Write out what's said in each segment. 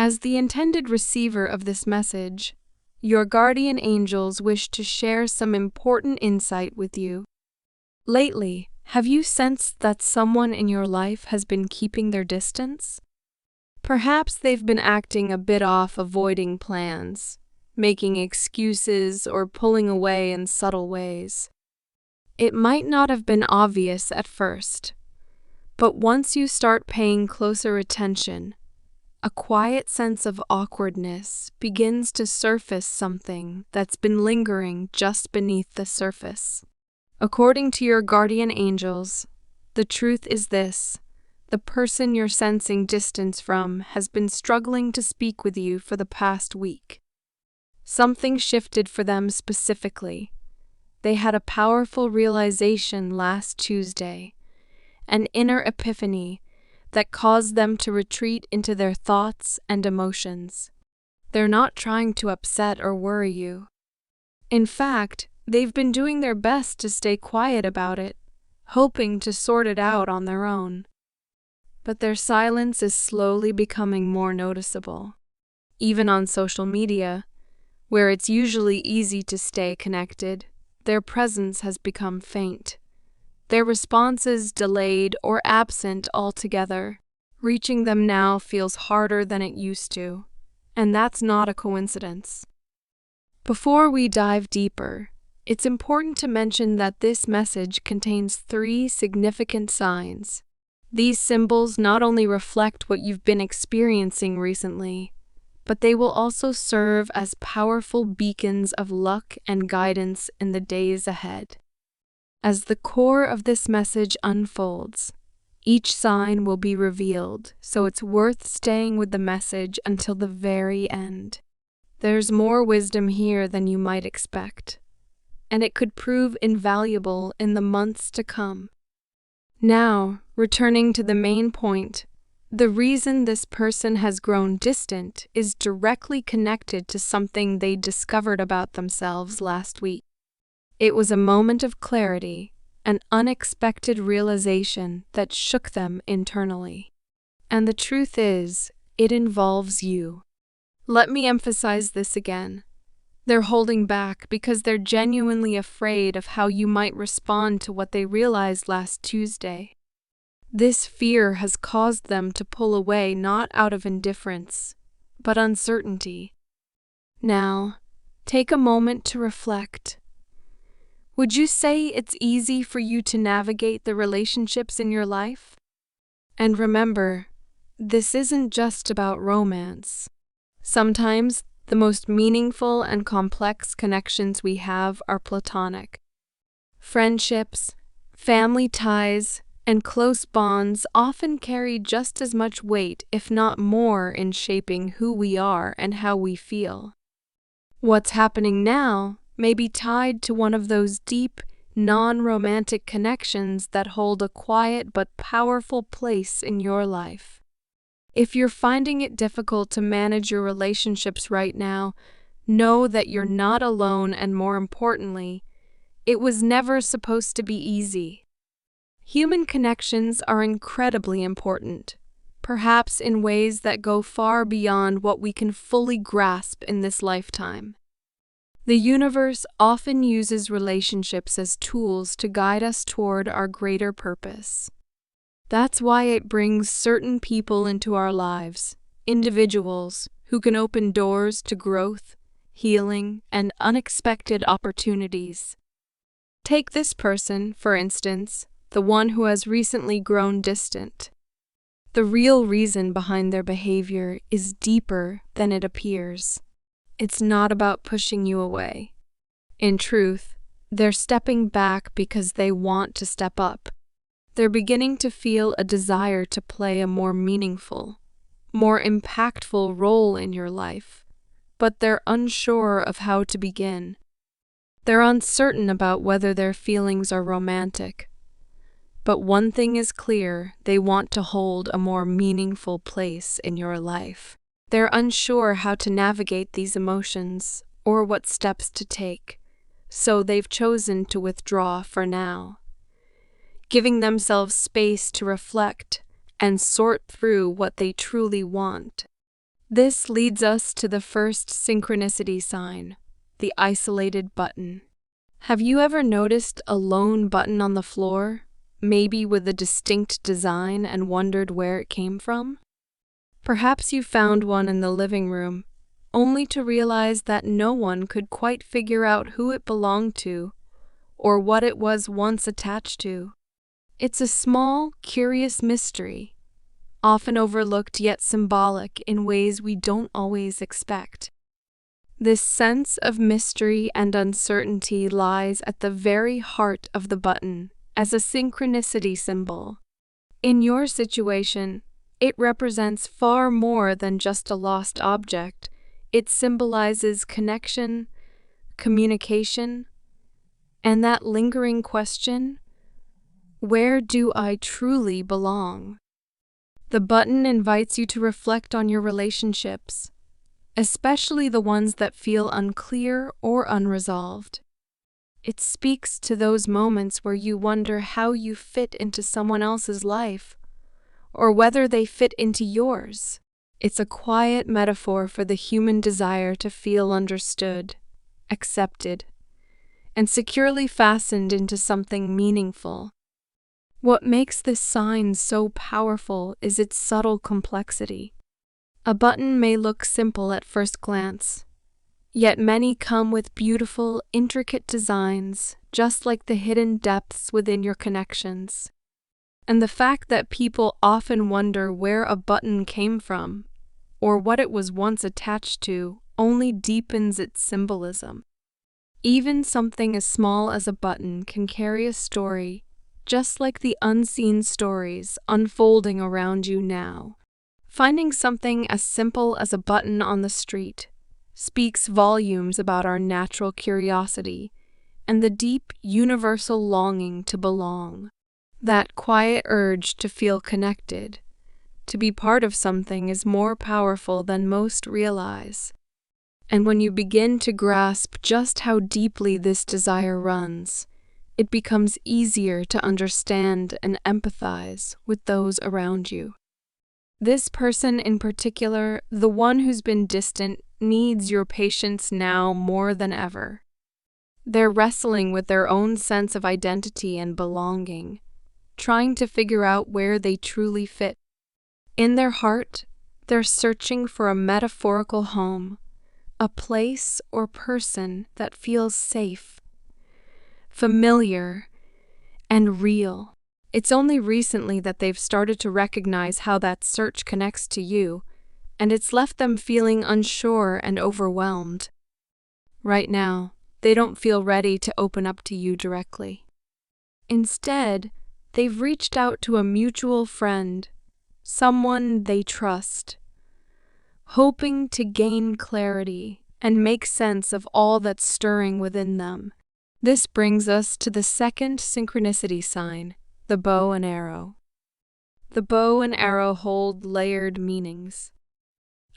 As the intended receiver of this message, your guardian angels wish to share some important insight with you. Lately, have you sensed that someone in your life has been keeping their distance? Perhaps they've been acting a bit off, avoiding plans, making excuses, or pulling away in subtle ways. It might not have been obvious at first, but once you start paying closer attention, a quiet sense of awkwardness begins to surface, something that's been lingering just beneath the surface. According to your guardian angels, the truth is this: the person you're sensing distance from has been struggling to speak with you for the past week. Something shifted for them specifically. They had a powerful realization last Tuesday, an inner epiphany that caused them to retreat into their thoughts and emotions. They're not trying to upset or worry you. In fact, they've been doing their best to stay quiet about it, hoping to sort it out on their own. But their silence is slowly becoming more noticeable. Even on social media, where it's usually easy to stay connected, their presence has become faint. Their responses delayed or absent altogether. Reaching them now feels harder than it used to, and that's not a coincidence. Before we dive deeper, it's important to mention that this message contains 3 significant signs. These symbols not only reflect what you've been experiencing recently, but they will also serve as powerful beacons of luck and guidance in the days ahead. As the core of this message unfolds, each sign will be revealed, so it's worth staying with the message until the very end. There's more wisdom here than you might expect, and it could prove invaluable in the months to come. Now, returning to the main point, the reason this person has grown distant is directly connected to something they discovered about themselves last week. It was a moment of clarity, an unexpected realization that shook them internally. And the truth is, it involves you. Let me emphasize this again. They're holding back because they're genuinely afraid of how you might respond to what they realized last Tuesday. This fear has caused them to pull away not out of indifference, but uncertainty. Now, take a moment to reflect. Would you say it's easy for you to navigate the relationships in your life? And remember, this isn't just about romance. Sometimes, the most meaningful and complex connections we have are platonic. Friendships, family ties, and close bonds often carry just as much weight, if not more, in shaping who we are and how we feel. What's happening now may be tied to one of those deep, non-romantic connections that hold a quiet but powerful place in your life. If you're finding it difficult to manage your relationships right now, know that you're not alone, and more importantly, it was never supposed to be easy. Human connections are incredibly important, perhaps in ways that go far beyond what we can fully grasp in this lifetime. The universe often uses relationships as tools to guide us toward our greater purpose. That's why it brings certain people into our lives, individuals who can open doors to growth, healing, and unexpected opportunities. Take this person, for instance, the one who has recently grown distant. The real reason behind their behavior is deeper than it appears. It's not about pushing you away. In truth, they're stepping back because they want to step up. They're beginning to feel a desire to play a more meaningful, more impactful role in your life, but they're unsure of how to begin. They're uncertain about whether their feelings are romantic. But one thing is clear: they want to hold a more meaningful place in your life. They're unsure how to navigate these emotions or what steps to take, so they've chosen to withdraw for now, giving themselves space to reflect and sort through what they truly want. This leads us to the first synchronicity sign, the isolated button. Have you ever noticed a lone button on the floor, maybe with a distinct design, and wondered where it came from? Perhaps you found one in the living room, only to realize that no one could quite figure out who it belonged to or what it was once attached to. It's a small, curious mystery, often overlooked yet symbolic in ways we don't always expect. This sense of mystery and uncertainty lies at the very heart of the button as a synchronicity symbol. In your situation, it represents far more than just a lost object. It symbolizes connection, communication, and that lingering question, where do I truly belong? The button invites you to reflect on your relationships, especially the ones that feel unclear or unresolved. It speaks to those moments where you wonder how you fit into someone else's life, or whether they fit into yours. It's a quiet metaphor for the human desire to feel understood, accepted, and securely fastened into something meaningful. What makes this sign so powerful is its subtle complexity. A button may look simple at first glance, yet many come with beautiful, intricate designs, just like the hidden depths within your connections. And the fact that people often wonder where a button came from, or what it was once attached to, only deepens its symbolism. Even something as small as a button can carry a story, just like the unseen stories unfolding around you now. Finding something as simple as a button on the street speaks volumes about our natural curiosity and the deep, universal longing to belong. That quiet urge to feel connected, to be part of something, is more powerful than most realize. And when you begin to grasp just how deeply this desire runs, it becomes easier to understand and empathize with those around you. This person in particular, the one who's been distant, needs your patience now more than ever. They're wrestling with their own sense of identity and belonging, trying to figure out where they truly fit. In their heart, they're searching for a metaphorical home, a place or person that feels safe, familiar, and real. It's only recently that they've started to recognize how that search connects to you, and it's left them feeling unsure and overwhelmed. Right now, they don't feel ready to open up to you directly. Instead, they've reached out to a mutual friend, someone they trust, hoping to gain clarity and make sense of all that's stirring within them. This brings us to the second synchronicity sign, the bow and arrow. The bow and arrow hold layered meanings.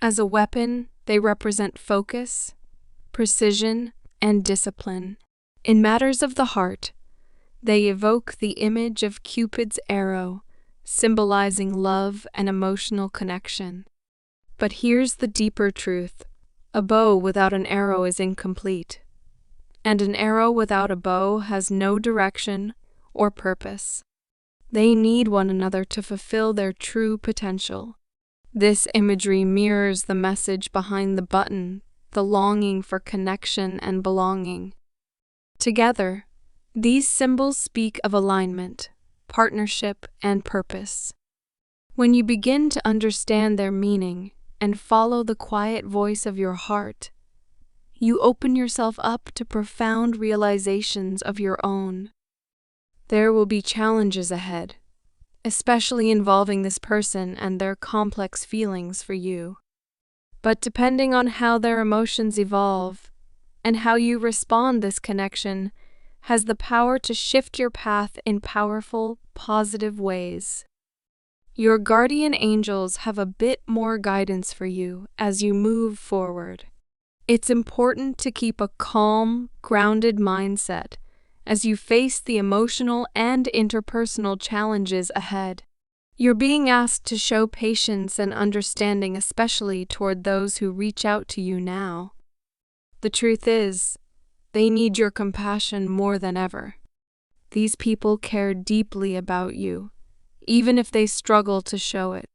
As a weapon, they represent focus, precision, and discipline. In matters of the heart, they evoke the image of Cupid's arrow, symbolizing love and emotional connection. But here's the deeper truth. A bow without an arrow is incomplete, and an arrow without a bow has no direction or purpose. They need one another to fulfill their true potential. This imagery mirrors the message behind the button, the longing for connection and belonging. Together, these symbols speak of alignment, partnership, and purpose. When you begin to understand their meaning and follow the quiet voice of your heart, you open yourself up to profound realizations of your own. There will be challenges ahead, especially involving this person and their complex feelings for you. But depending on how their emotions evolve and how you respond, this connection has the power to shift your path in powerful, positive ways. Your guardian angels have a bit more guidance for you as you move forward. It's important to keep a calm, grounded mindset as you face the emotional and interpersonal challenges ahead. You're being asked to show patience and understanding, especially toward those who reach out to you now. The truth is, they need your compassion more than ever. These people care deeply about you, even if they struggle to show it.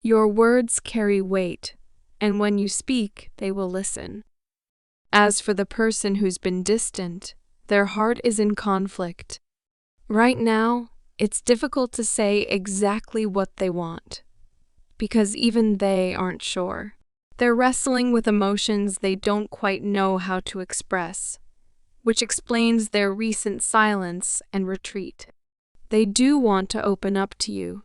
Your words carry weight, and when you speak, they will listen. As for the person who's been distant, their heart is in conflict. Right now, it's difficult to say exactly what they want, because even they aren't sure. They're wrestling with emotions they don't quite know how to express, which explains their recent silence and retreat. They do want to open up to you,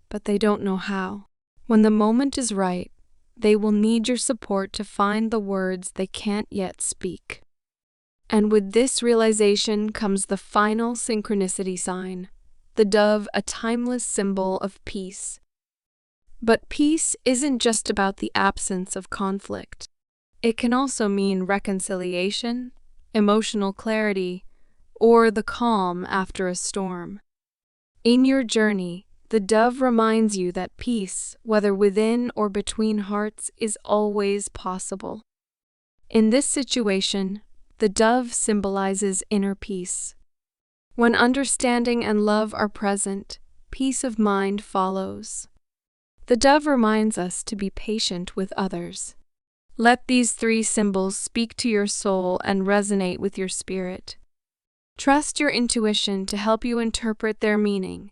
but they don't know how. When the moment is right, they will need your support to find the words they can't yet speak. And with this realization comes the final synchronicity sign, the dove, a timeless symbol of peace. But peace isn't just about the absence of conflict. It can also mean reconciliation, emotional clarity, or the calm after a storm. In your journey, the dove reminds you that peace, whether within or between hearts, is always possible. In this situation, the dove symbolizes inner peace. When understanding and love are present, peace of mind follows. The dove reminds us to be patient with others. Let these three symbols speak to your soul and resonate with your spirit. Trust your intuition to help you interpret their meaning.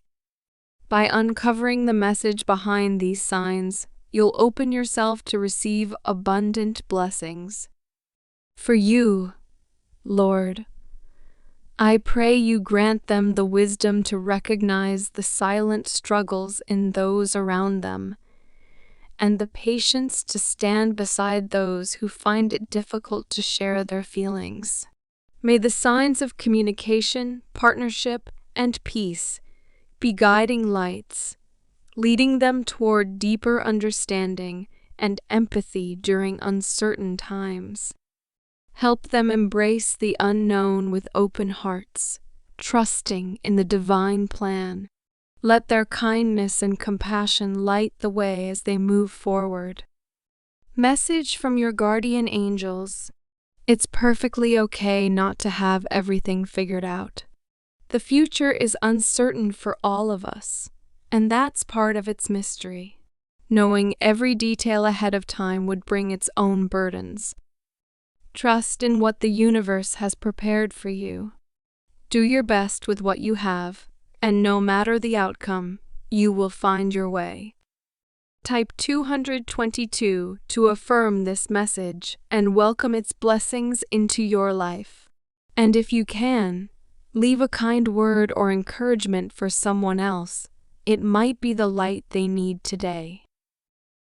By uncovering the message behind these signs, you'll open yourself to receive abundant blessings. For you, Lord, I pray you grant them the wisdom to recognize the silent struggles in those around them, and the patience to stand beside those who find it difficult to share their feelings. May the signs of communication, partnership, and peace be guiding lights, leading them toward deeper understanding and empathy during uncertain times. Help them embrace the unknown with open hearts, trusting in the divine plan. Let their kindness and compassion light the way as they move forward. Message from your guardian angels. It's perfectly okay not to have everything figured out. The future is uncertain for all of us, and that's part of its mystery. Knowing every detail ahead of time would bring its own burdens. Trust in what the universe has prepared for you. Do your best with what you have, and no matter the outcome, you will find your way. Type 222 to affirm this message and welcome its blessings into your life. And if you can, leave a kind word or encouragement for someone else. It might be the light they need today.